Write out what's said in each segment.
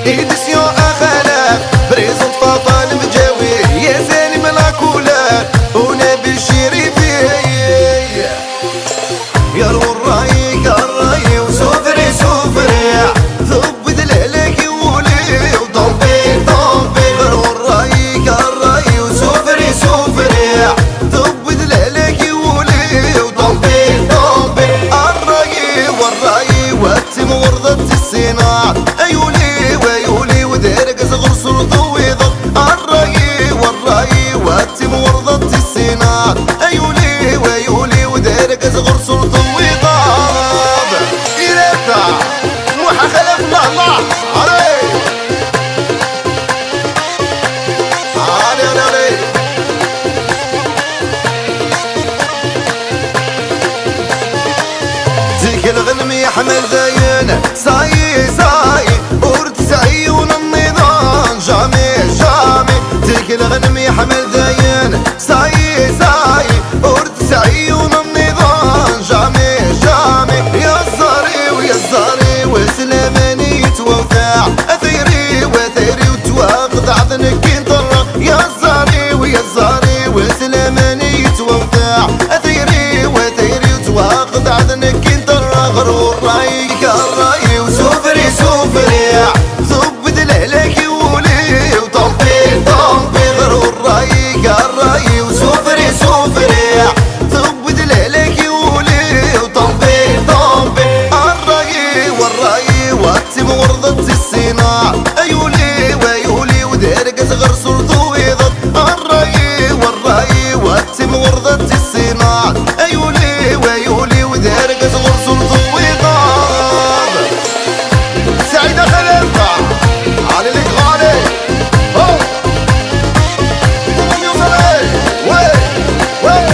إديسيون أخلاق بريزونت بابا المجاوي يا سالم لاكولار ونبي الشريفي يا الراي كالراي وسوفري سوفري ثب دلالك يولي وطنبي طنبي غير الراي كالراي وسوفري سوفري ثب دلالك يولي وطنبي طنبي الراي والراي واتم ورضة الصناع أيولي ويولي ودارك صغر سلطو ويضل الراي والراي واتم ورضة الصناع أيولي ويولي ودارك صغر سلطو الله علي علي علي زيك الغنم يحمل زين صاي صاي ورد سعيون النظام جامي جامي زيك الغنم يحمل زين صاي صاي ورد سعيون النظام جامي جامي يا الزاري ويا الزاري وسلاماني وفاع أثيري وثيري وتواخذ عذنك انطرق يا الزاري ويا الزاري وسلاماني وفاع أثيري وثيري وتواخذ عذنك انطرق غرور رايك الراي وسوفري سوفري ثب دلالك يولي وطنبي طنبي غرور رايك الراي وسوفري سوفري ثب دلالك يولي وطنبي طنبي الراي والراي واتم ورضة الصناع أيولي ويولي ودارك صغر سلطو ويضل الراي والراي واتم ورضة الصناع أيولي ويولي ودارك صغر سلطو ويضل سعيدة خليفة علي لك غالي هو يوصل ايه وي وي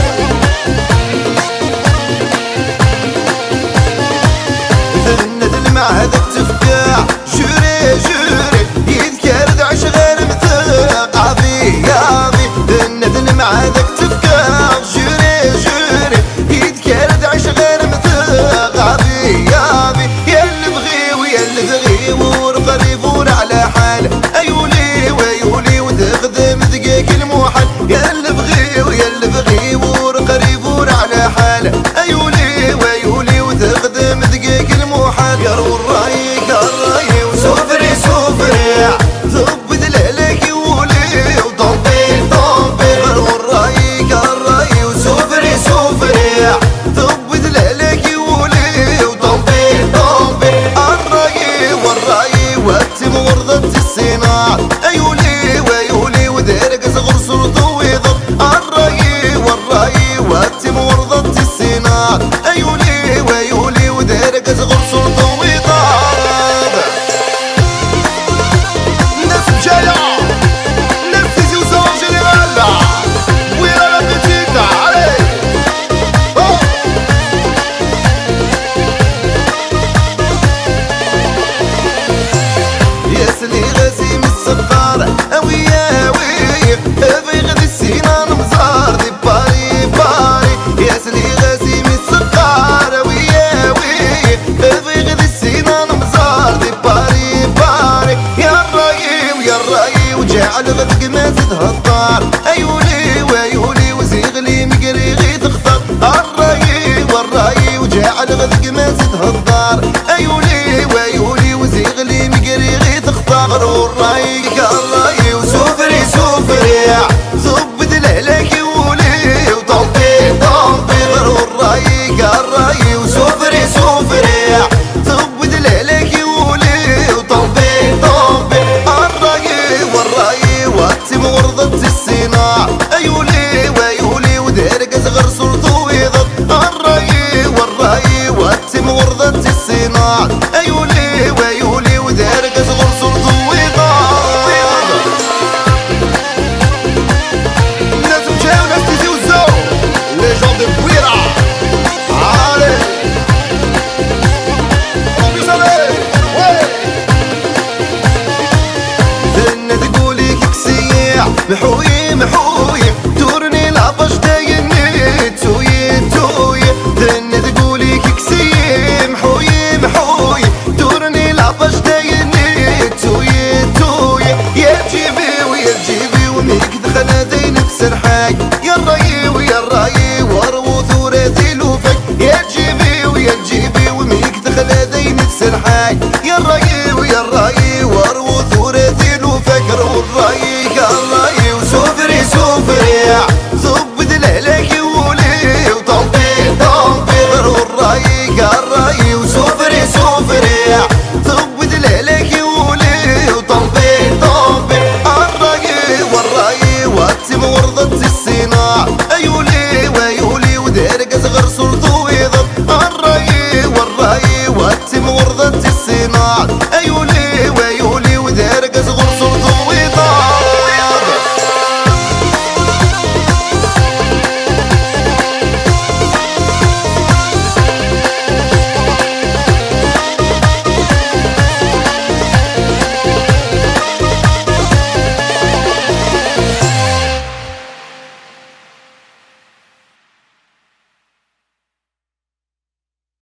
ذنت مع هذاك تفكاع جوري جوري يذكر دعش غير مثق عافي يافي ذنت مع هذاك تفكاع جوري جوري يذكر دعش غير مثق عافي يافي يا اللي بغي ويا اللي بغي ورقريفور على حاله أيولي ويولي وتخدم دقيق الموحل يا اللي بغي ويا اللي بغي ورقريفور على حاله أيولي ويولي وتخدم دقيق الموحل يا الراي كالراي وسوفري سوفري ثب دلالك يولي وطنبي طنبي غير الراي كالراي وسوفري سوفري ثب دلالك يولي وطنبي طنبي الراي والراي واتم ورضة الصناع أيولي ويولي ودارك صغر سلطو ويضل الراي والراي واتم ورضة الصناع أيولي ويولي ودارك صغر سلطو على غدق ما زدها الطار أيولي ويولي وزيغلي مقريغي تختار الراي والراي وجا على غدق ما زدها الدار أيولي ويولي وزيغلي مقريغي تختار الراي